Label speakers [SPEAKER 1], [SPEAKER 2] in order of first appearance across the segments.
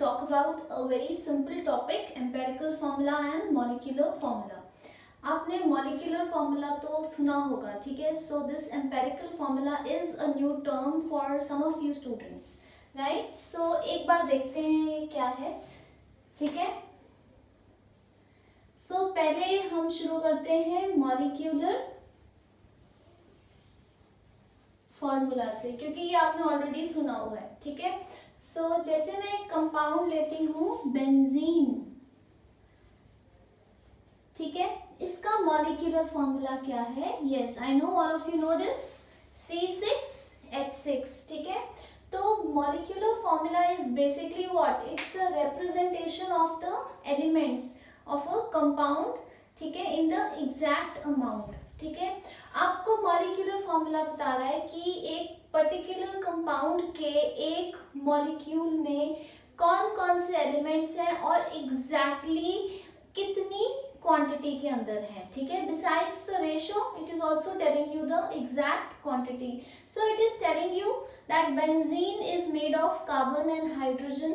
[SPEAKER 1] talk about a very simple topic, empirical formula and molecular formula. आपने molecular formula तो सुना होगा, ठीक है? So this empirical formula is a new term for some of you students, right? So एक बार देखते हैं ये क्या है, ठीक है? So पहले हम शुरू करते हैं molecular फॉर्मूला से, क्योंकि ये आपने ऑलरेडी सुना हुआ है, ठीक है? सो जैसे मैं एक कंपाउंड लेती हूँ बेंजीन, ठीक है, इसका मॉलिक्यूलर फॉर्मूला क्या है? Yes, I know all of you know this, C6H6, ठीक है? तो molecular formula is basically what? It's the representation of the elements of a compound, ठीक है, इन द एग्जैक्ट अमाउंट, ठीक है? आपको मॉलिक्यूलर फॉर्मूला बता रहा है कि एक पर्टिकुलर कंपाउंड के एक मॉलिक्यूल में कौन कौन से एलिमेंट्स हैं और एग्जैक्टली कितनी क्वांटिटी के अंदर है, ठीक है? Besides the ratio, it is also telling you the exact quantity. So it is telling you that benzene is made of carbon and hydrogen,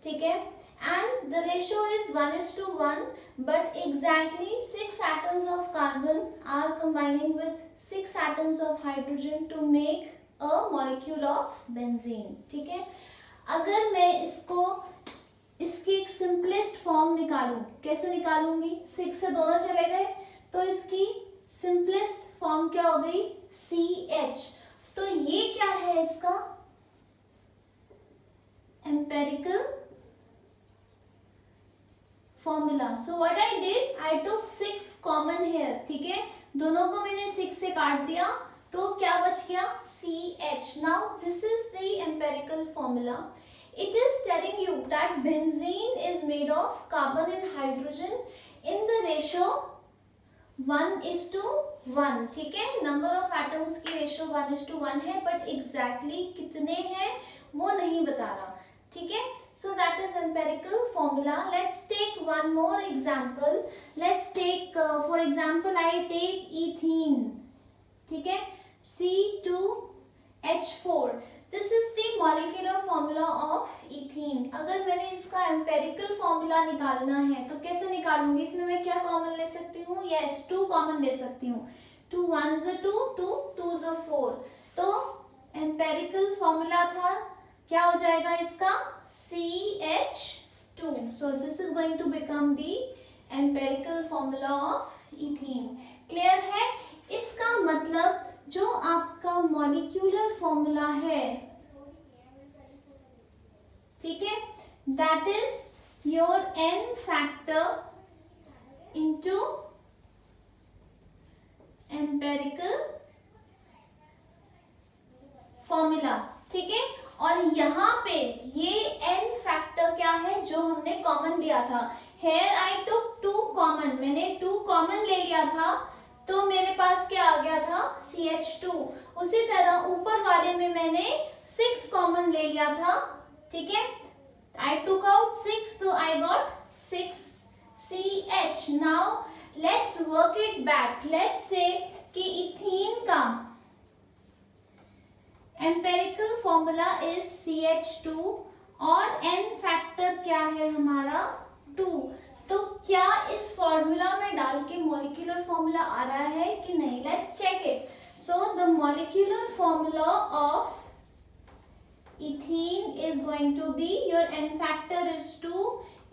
[SPEAKER 1] ठीक है? And the ratio is 1:1, but exactly 6 atoms of carbon are combining with 6 atoms of hydrogen to make a molecule of benzene, ठीक है? अगर मैं इसकी एक simplest form निकालूं, कैसे निकालूंगी? 6 से दोनों चले गए तो इसकी सिंपलेस्ट फॉर्म क्या हो गई? CH. तो ये क्या है इसका empirical formula. So what I did, I took 6 common hair, ठीक है? दोनों को मैंने 6 से काट दिया तो क्या बच गया? CH. Now this is the empirical formula. It is telling you that benzene is made of carbon and hydrogen in the ratio 1:1, ठीक है? नंबर ऑफ एटम्स की रेशियो 1:1 है, बट एग्जैक्टली कितने हैं वो नहीं बता रहा, ठीक है? So that is empirical formula. Let's take one more example. Let's take for example I take ethene, ठीक है? C2H4. This is the molecular formula of ethene. अगर मैंने इसका empirical formula निकालना है तो कैसे निकालूंगी? इसमें मैं क्या कॉमन ले सकती हूँ? Yes, 2 कॉमन ले सकती हूँ. 2 1s are 2, 2 2s are 4. तो empirical formula था, क्या हो जाएगा इसका? CH2. So this is going to become the empirical formula of ethene. Clear है? इसका मतलब जो आपका मॉलिक्यूलर फॉर्मूला है, ठीक है, that is your n factor into empirical formula, ठीक है? और यहाँ पे ये n फैक्टर क्या है जो हमने कॉमन लिया था? Here I took 2 कॉमन, मैंने 2 कॉमन ले लिया था तो मेरे पास क्या आ गया था? CH2. उसी तरह ऊपर वाले में मैंने 6 कॉमन ले लिया था, ठीक है? I took out 6 तो I got 6 CH. Now let's work it back. Let's say कि इथीन का एम्पेरिकल फॉर्मूला इज CH2 और n फैक्टर क्या है हमारा? 2. तो क्या इस फॉर्मूला में डाल के मॉलिक्यूलर फॉर्मूला आ रहा है कि नहीं? Let's check it. So the molecular formula of ethene is going to be, your n factor is 2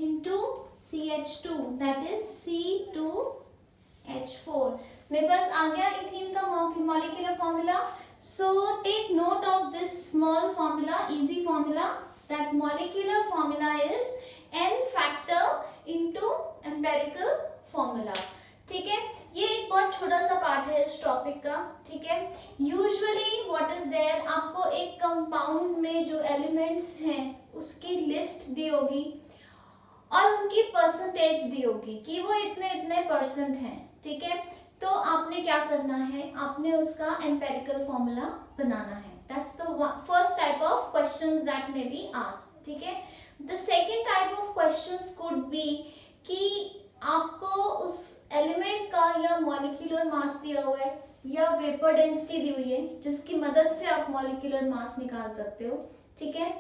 [SPEAKER 1] into CH2, that is C2H4. मेरे पास आ गया इथीन का molecular formula. So take note of this small formula, easy formula, that molecular formula is n factor into empirical formula, ठीक है? ये एक बहुत छोटा सा पार्ट है इस टॉपिक का, ठीक है? यूजुअली व्हाट इज देयर, आपको एक कंपाउंड में जो एलिमेंट्स हैं उसकी लिस्ट दी होगी और उनकी परसेंटेज दी होगी कि वो इतने इतने परसेंट हैं, ठीक है? तो आपने क्या करना है? आपने उसका एम्पेरिकल फॉर्मूला बनाना है. That's the first type of questions that may be asked, ठीक है? The second type of questions could be कि आपको उस एलिमेंट का या मॉलिक्यूलर मास दिया हुआ है या वेपर डेंसिटी दी हुई है जिसकी मदद से आप मॉलिक्यूलर मास निकाल सकते हो, ठीक है?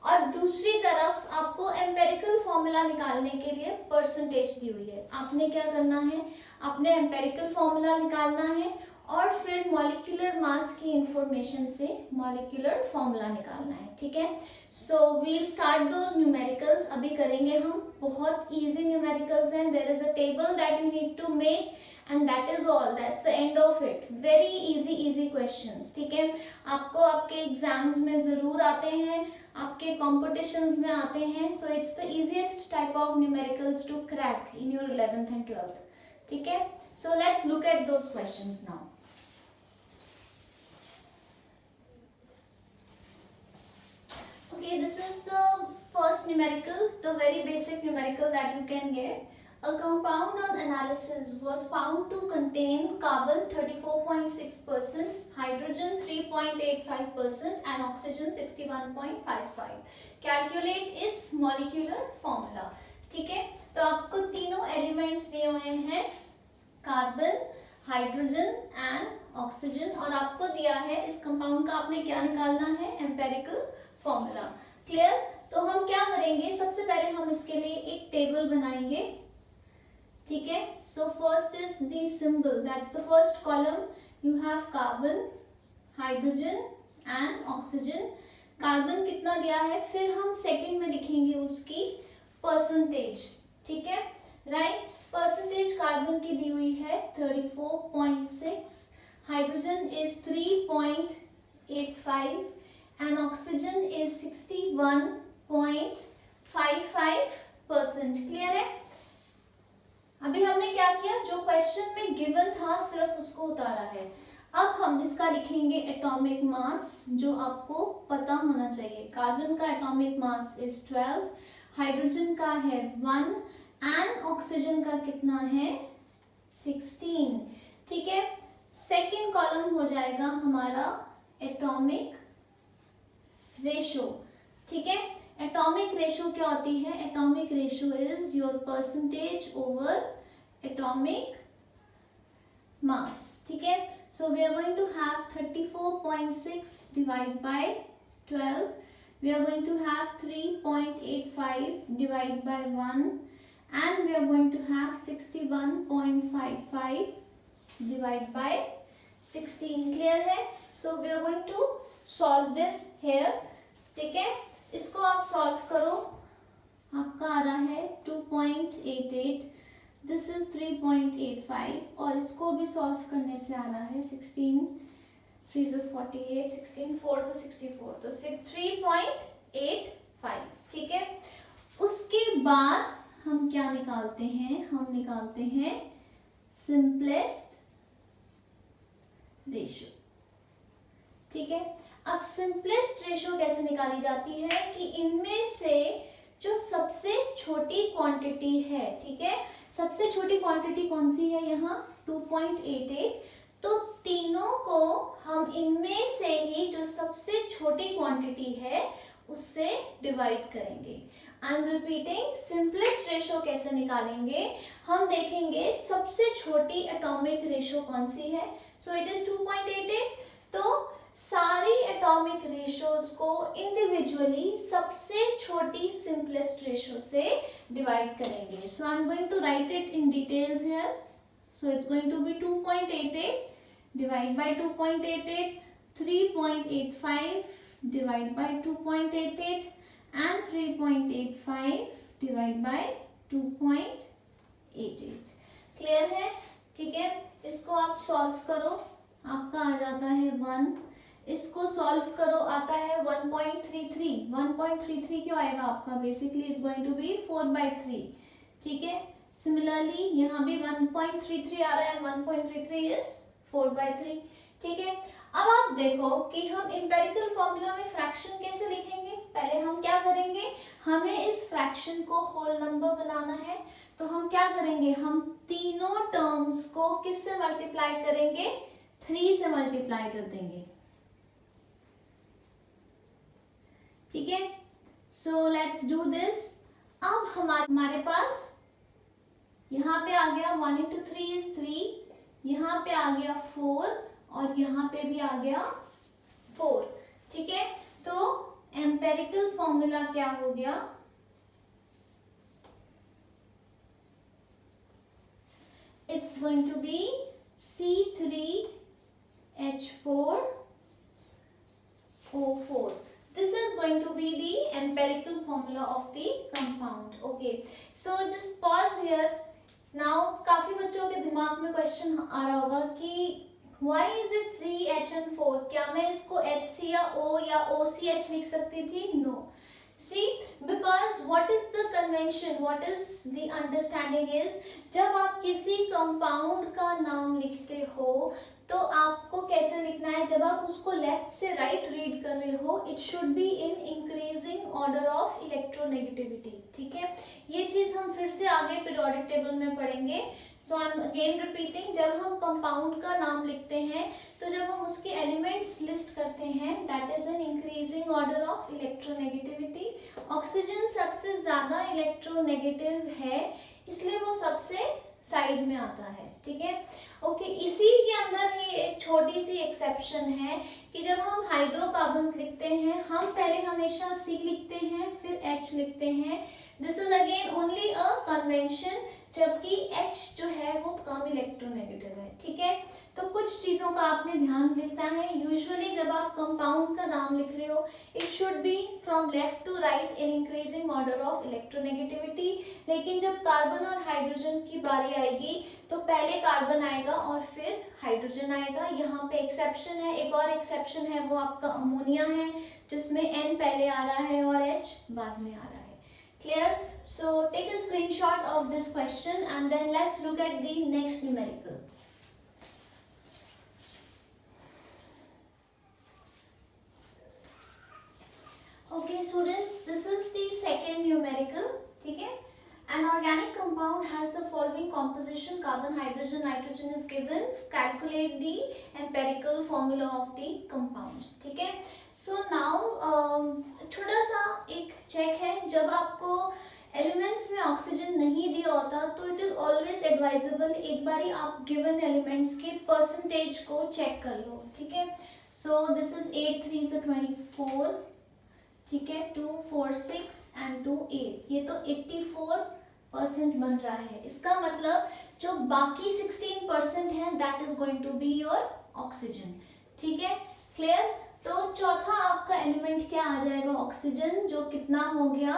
[SPEAKER 1] और दूसरी तरफ आपको एम्पेरिकल फॉर्मूला निकालने के लिए परसेंटेज दी हुई है। आपने क्या करना है, आपने एम्पेरिकल फॉर्मूला निकालना है और फिर मॉलिक्यूलर मास की इंफॉर्मेशन से मॉलिक्यूलर फॉर्मूला निकालना है, ठीक है। So we'll start those numericals, अभी करेंगे हम, बहुत इजी न्यूमेरिकल्स हैं। There is a table that you need to make and that is all, that's the end of it. Very easy questions, ठीक है। आपको आपके एग्जाम्स में जरूर आते हैं, आपके कॉम्पिटिशन्स में आते हैं। So it's the easiest type of numericals to crack in your 11th and 12th, ठीक है। So let's look at those questions now. Okay, this is the first numerical, the very basic numerical that you can get. A compound on analysis was found to contain carbon 34.6%, hydrogen 3.85% and oxygen 61.55. Calculate its molecular formula. ठीक है, तो आपको तीनों elements दिए हुए हैं, carbon, hydrogen and oxygen, और आपको दिया है इस कंपाउंड का आपने क्या निकालना है, एम्पेरिकल फॉर्मूला। क्लियर? तो हम क्या करेंगे, सबसे पहले हम इसके लिए एक टेबल बनाएंगे, ठीक है। So first is the symbol, that's the first column, you have carbon, hydrogen and oxygen. Carbon कितना दिया है, फिर हम सेकंड में लिखेंगे उसकी परसेंटेज, ठीक है, राइट। परसेंटेज कार्बन की दी हुई है 34.6, hydrogen is 3.85 and oxygen is 61.55%। Clear है? अभी हमने क्या किया, जो क्वेश्चन में गिवन था सिर्फ उसको उतारा है। अब हम इसका लिखेंगे एटॉमिक मास, जो आपको पता होना चाहिए। कार्बन का एटॉमिक मास इज 12, हाइड्रोजन का है 1 एंड ऑक्सीजन का कितना है, 16, ठीक है। सेकेंड कॉलम हो जाएगा हमारा एटॉमिक रेशो, ठीक है। एटॉमिक रेशो क्या होती है, atomic ratio is your percentage over atomic mass, ठीक है। So we are going to have 34.6 divide by 12, we are going to have 3.85 divide by 1 and we are going to have 61.55 divide by 16। Clear है? So we are going to solve this here, ठीक है। इसको आप solve करो, आपका आ रहा है 2.88, this is 3.85, और इसको भी सॉल्व करने से आ रहा है 16 3 से 48, 16 4 से 64, तो 3.85, ठीक है। उसके बाद हम क्या निकालते हैं, हम निकालते हैं सिंपलेस्ट रेशियो, ठीक है। अब सिंपलेस्ट रेशियो कैसे निकाली जाती है कि इनमें से जो सबसे छोटी क्वांटिटी है, ठीक है, सबसे छोटी क्वांटिटी कौन सी है यहाँ 2.88, तो तीनों को हम इनमें से ही जो सबसे छोटी क्वांटिटी है उससे डिवाइड करेंगे। I am repeating, simplest ratio कैसे निकालेंगे, हम देखेंगे सबसे छोटी एटॉमिक रेशियो कौन सी है, सो इट इज 2.88, तो सारी एटॉमिक रेशियोज को इंडिविजुअली सबसे छोटी सिंपलेस्ट रेशियो से डिवाइड करेंगे। So I am going to write it in details here. So it's going to be 2.88 divide by 2.88, 3.85 divide by 2.88 and 3.85 divide by 2.88। Clear है? ठीक है, इसको आप सॉल्व करो, आपका आ जाता है 1, इसको सॉल्व करो आता है 1.33, 1.33 क्यों आएगा आपका, basically it's going to be 4/3, ठीक है। सिमिलरली यहाँ भी 1.33 आ रहा है, 1.33 इज 4/3, ठीक है। अब आप देखो कि हम इंपेरिकल फॉर्मूला में फ्रैक्शन कैसे लिखेंगे। पहले हम क्या करेंगे, हमें इस फ्रैक्शन को होल नंबर बनाना है, तो हम क्या करेंगे, हम तीनों टर्म्स को किससे मल्टीप्लाई करेंगे, 3 से मल्टीप्लाई कर देंगे, ठीक है। So let's do this. अब हमारे पास यहाँ पे आ गया 1 into 3 is 3, यहाँ पे आ गया 4 और यहाँ पे भी आ गया 4, ठीक है। तो एम्पेरिकल फॉर्मूला क्या हो गया, it's going to be C3H4O4. This is going to be the empirical formula of the compound. Okay, so just pause here. Now काफी बच्चों के दिमाग में क्वेश्चन आ रहा होगा कि why is it CHN4? क्या मैं इसको HC या O या OCH लिख सकती थी? No. See, because what is the convention, what is the understanding is, जब आप किसी कंपाउंड का नाम लिखते हो तो आपको कैसे लिखना है, जब आप उसको लेफ्ट से राइट रीड कर रहे हो, it should be in increasing order of electronegativity. ठीक है, ये चीज हम फिर से आगे पीरियोडिक टेबल में पढ़ेंगे. सो आई एम अगेन रिपीटिंग, जब हम कंपाउंड का नाम लिखते हैं तो जब हम उसके एलिमेंट्स लिस्ट करते हैं, that is an increasing order of electronegativity. Oxygen सबसे ज्यादा इलेक्ट्रोनेगेटिव है, इसलिए वो सबसे साइड में आता है. ठीक है, ओके. इसी के अंदर ही एक छोटी सी एक्सेप्शन है कि जब हम हाइड्रोकार्बन्स लिखते हैं, हम पहले हमेशा C लिखते हैं फिर H लिखते हैं. This is again only a convention, जबकि H जो है वो कम इलेक्ट्रोनेगेटिव है. ठीक है, तो कुछ चीजों का आपने ध्यान देना है. यूजुअली जब आप कंपाउंड का नाम लिख रहे हो, it should be from left to right in increasing order of electronegativity. लेकिन जब कार्बन और हाइड्रोजन की बारी आएगी तो पहले कार्बन आएगा और फिर हाइड्रोजन आएगा. यहाँ पे एक्सेप्शन है, एक और एक्सेप्शन है, वो आपका अमोनिया है, जिसमें N पहले आ रहा है और H बाद में आ रहा है. Clear? So take a screenshot of this question and then let's look at the next numerical. Okay students, this is the second numerical. ठीक है, an organic compound has the following composition: carbon, hydrogen, nitrogen is given. Calculate the empirical formula of the compound. ठीक है, so now थोड़ा सा एक check है, जब आपको एलिमेंट्स में ऑक्सीजन नहीं दिया होता तो इट इज ऑलवेज एडवाइजेबल एक बारी आप गिवन एलिमेंट्स के परसेंटेज को चेक कर लो. ठीक है, सो दिस इज 8 3 से 24. ठीक है, 2 4 6 एंड 2 8, ये तो 84% बन रहा है. इसका मतलब जो बाकी 16% है that is going to be your oxygen. ठीक है, क्लियर? तो चौथा आपका एलिमेंट क्या आ जाएगा, ऑक्सीजन, जो कितना हो गया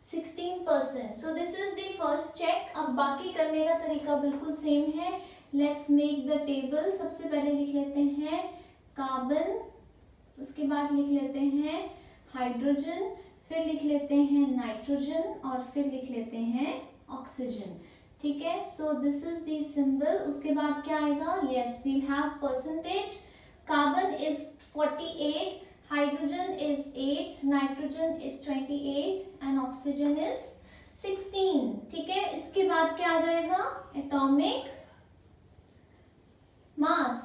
[SPEAKER 1] 16%. So this is the first check. अब बाकी करने का तरीका बिल्कुल सेम है. Let's make the table. सबसे पहले लिख लेते हैं कार्बन, उसके बाद लिख लेते हैं हाइड्रोजन, फिर लिख लेते हैं नाइट्रोजन और फिर लिख लेते हैं ऑक्सीजन. ठीक है, so this is the symbol. उसके बाद क्या आएगा, yes we have percentage. Carbon is 48, hydrogen is 8, nitrogen is 28 and oxygen is 16. ठीक है, इसके बाद क्या आ जाएगा, एटॉमिक मास.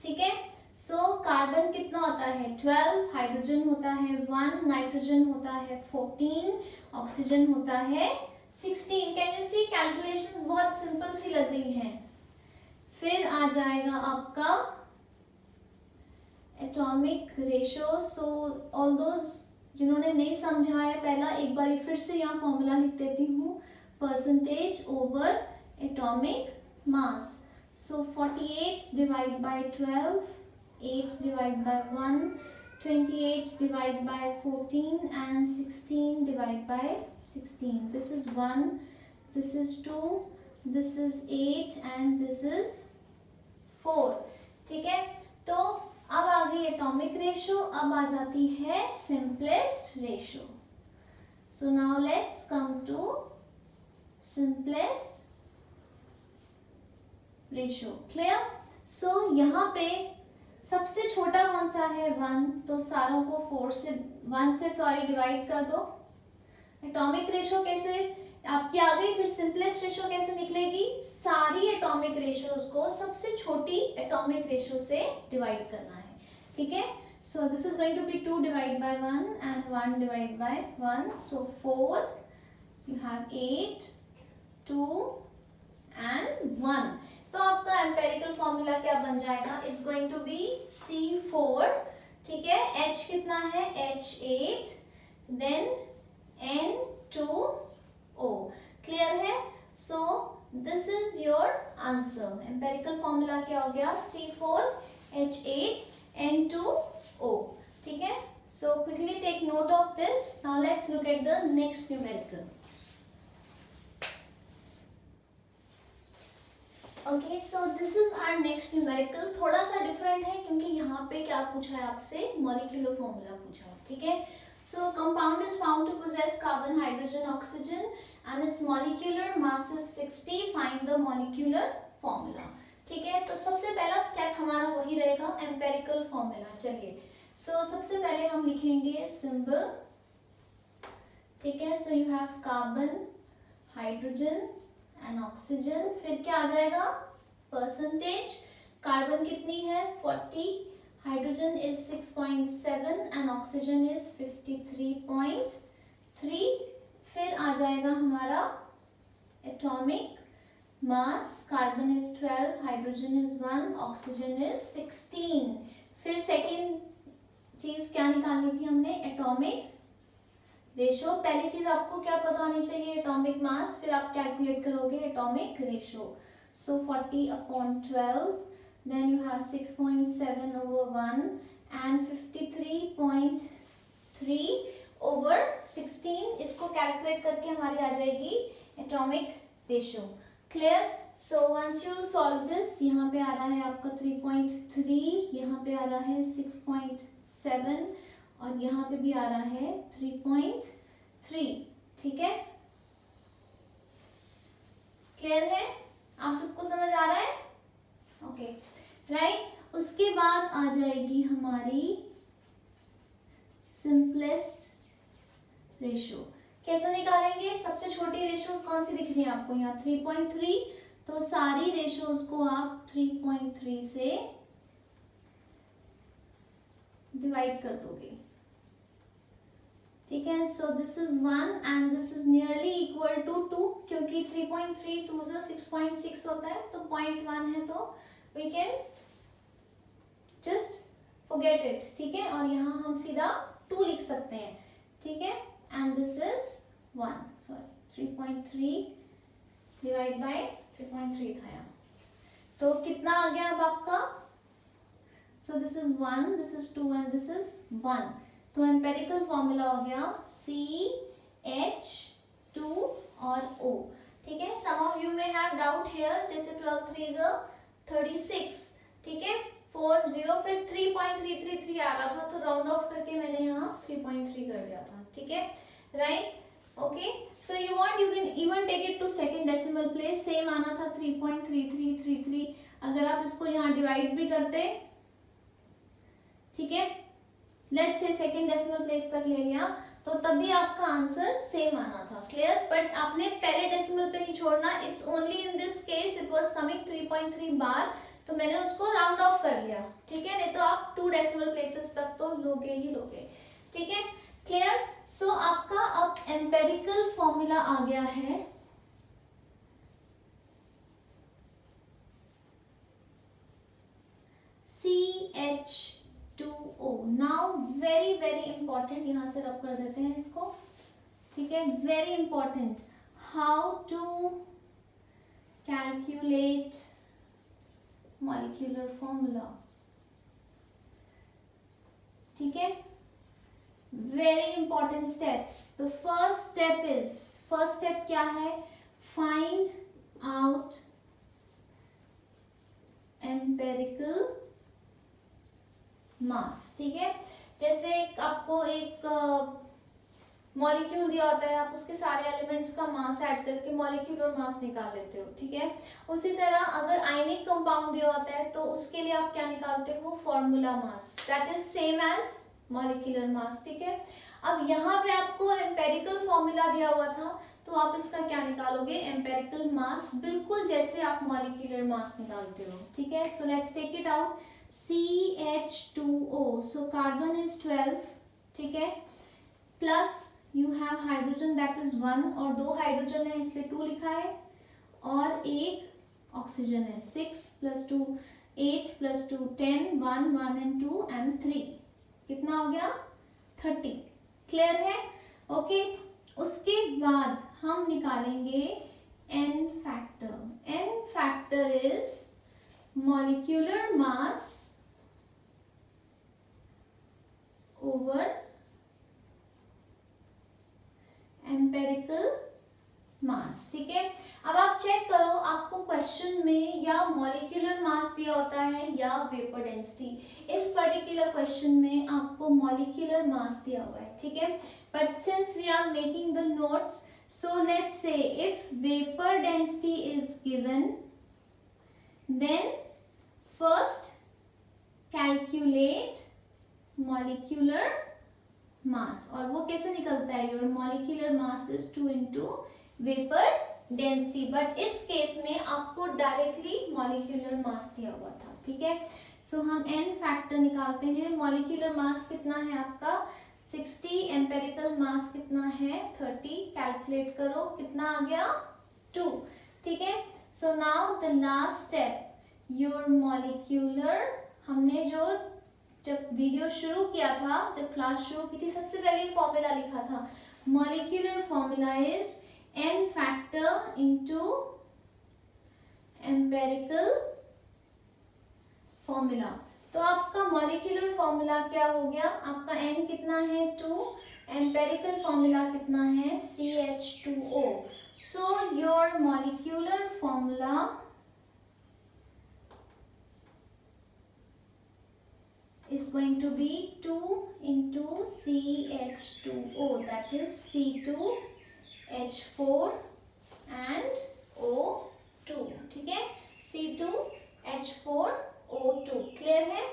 [SPEAKER 1] ठीक है, सो कार्बन कितना होता है 12, हाइड्रोजन होता है 1, नाइट्रोजन होता है 14, ऑक्सीजन होता है 16. कैन यू सी कैलकुलेशंस बहुत सिंपल सी लग रही हैं. फिर आ जाएगा आपका atomic ratio. So all those जिन्होंने नहीं समझा है, पहला एक बार फिर से यहाँ फॉर्मूला लिख देती हूँ, percentage over atomic mass. So 48 divide by 12, 8 divide by 1, 28 divide by 14 and 16 divide by 16. This is 1, this is 2, this is 8 and this is 4. ठीक है, तो अब आ गई एटॉमिक रेशियो. अब आ जाती है simplest ratio. So now let's come to simplest ratio. Clear? So यहाँ पे सबसे छोटा कौन सा है 1, तो सारों को 1 से डिवाइड कर दो. एटॉमिक रेशियो कैसे आपकी आ गई, फिर सिंपलेस्ट रेशियो कैसे निकलेगी, सारी एटॉमिक रेशियोज को सबसे छोटी एटॉमिक रेशियो से डिवाइड करना है. ठीक है, so this is going to be 2 divide by 1 and 1 divide by 1. So 4, you have 8, 2 and 1. तो आपका एम्पेरिकल फॉर्मूला क्या बन जाएगा, it's going to B C4 ठीक है, H कितना है, H8, देन N2O। क्लियर है? So this is your answer. Empirical formula क्या हो गया, C4H8N2O। ठीक है, so quickly take note of this. Now let's look at the next numerical. Okay, so this is our next numerical. थोड़ा सा different है क्योंकि यहाँ पे क्या पूछा है आपसे, मॉलिक्यूलर फॉर्मूला पूछा है। ठीक है, so compound is found to possess carbon, hydrogen, oxygen and its molecular mass is 60। Find the molecular formula. ठीक है, तो सबसे पहला स्टेप हमारा वही रहेगा, एम्पेरिकल फॉर्मूला। चलिए, सो सबसे पहले हम लिखेंगे सिंबल। ठीक है, so you have carbon, hydrogen and oxygen. फिर क्या आ जाएगा, परसेंटेज। कार्बन कितनी है, 40, hydrogen is 6.7 and oxygen is 53.3। फिर आ जाएगा हमारा atomic mass. Carbon is 12, hydrogen is 1, oxygen is 16। फिर सेकेंड चीज क्या निकालनी थी हमने, एटॉमिक रेशो। पहली चीज आपको क्या पता होनी चाहिए, एटॉमिक मास, फिर आप कैलकुलेट करोगे atomic ratio. So 40/12, then you have 6.7/1 and 53.3/16। इसको कैलकुलेट करके हमारी आ जाएगी atomic ratio. Clear? So once you solve this, यहाँ पे आ रहा है आपका 3.3, यहाँ पे आ रहा है 6.7 और यहाँ पे भी आ रहा है 3.3। ठीक है, क्लियर है? आप सबको समझ आ रहा है? Okay, right. उसके बाद आ जाएगी हमारी सिंपलेस्ट रेशो। कैसे निकालेंगे, सबसे छोटी रेशोज कौन सी दिख रही है आपको, यहाँ 3.3, तो सारी रेशोज को आप 3.3 से डिवाइड कर दोगे। ठीक है, so this is 1 and this is nearly equal to 2, क्योंकि 3.3 2 से 6.6 होता है, तो 0.1 है, तो we can just forget it. ठीक है, और यहाँ हम सीधा 2 लिख सकते हैं। ठीक है, and this is 1, sorry 3.3 divide by 3.3 था यहाँ, तो कितना आ गया अब आपका, सो this is 1, this is 2 and this is 1। तो एम्पेरिकल फॉर्मूला हो गया CH2 और O। ठीक है, some of you may have doubt here, जैसे 12 3 36। ठीक है, 40 फिर 3.333 आ रहा था, तो राउंड ऑफ करके मैंने यहाँ 3.3 कर दिया था। ठीक है, right. Okay, so you want you can even take it to second decimal place. Same आना था 3.3333। अगर आप इसको यहाँ डिवाइड भी करते, ठीक है, let's say second decimal place तक ले लिया, तो तब भी आपका आंसर सेम आना था। क्लियर? बट आपने पहले डेसिमल पे नहीं छोड़ना। It's only in this case it was coming 3.3 बार, तो मैंने उसको राउंड ऑफ कर लिया। ठीक है, नहीं तो आप 2 डेसिमल प्लेसेस तक तो लोगे ही लोगे। ठीक है, क्लियर? सो आपका अब एम्पेरिकल फॉर्मूला आ गया है CH2O। Now very very important, यहां से रब कर देते हैं इसको। ठीक है, very important, how to calculate molecular formula. ठीक है, very important steps. The first step क्या है, फाइंड आउट एम्पेरिकल मास। ठीक है, जैसे आपको एक मॉलिक्यूल दिया होता है, आप उसके सारे एलिमेंट्स का मास ऐड करके मॉलिक्यूलर मास निकाल लेते हो। ठीक है, उसी तरह अगर आयनिक कंपाउंड दिया होता है तो उसके लिए आप क्या निकालते हो, formula mass, that is same as molecular mass. ठीक है, अब यहाँ पे आपको एम्पेरिकल फॉर्मूला दिया हुआ था, तो आप इसका क्या निकालोगे, एम्पेरिकल मास, बिल्कुल जैसे आप मॉलिक्यूलर मास निकालते हो। ठीक है, so let's take it out. CH2O, so carbon is 12, ठीक है, plus you have hydrogen that is 1, और 2 हाइड्रोजन है इसलिए 2 लिखा है, और एक ऑक्सीजन है 6 + 2 8 + 2 10 1 1 and 2 and 3। कितना हो गया 30। क्लियर है? ओके, उसके बाद हम निकालेंगे n factor. n factor is molecular mass over empirical मास। ठीक है, अब आप चेक करो, आपको क्वेश्चन में या मॉलिक्यूलर मास दिया होता है या वेपर डेंसिटी। इस पर्टिकुलर क्वेश्चन में आपको मॉलिक्यूलर मास दिया हुआ है। ठीक है, but since we are making the notes, so let's say if vapour density is given, then first calculate molecular mass. और वो कैसे निकलता है? Your molecular mass is 2 into vapour density. But इस केस में आपको डायरेक्टली मॉलिक्यूलर मास दिया हुआ था। ठीक है, सो हम n फैक्टर निकालते हैं। मॉलिक्यूलर मास कितना है आपका 60, एम्पेरिकल मास कितना है 30। कैलकुलेट करो, कितना आ गया 2। ठीक है, so now the last step, your molecular, हमने जो जब वीडियो शुरू किया था, जब क्लास शुरू की थी, सबसे पहले फॉर्मूला लिखा था। Molecular formula is n factor into empirical formula. तो आपका मॉलिक्यूलर फॉर्मूला क्या हो गया? आपका n कितना है 2, एम्पेरिकल फॉर्मूला कितना है CH2O। So your molecular formula is going to be 2 into CH2O, that is C2H4 and O2। ठीक है, C2H4O2। क्लियर है?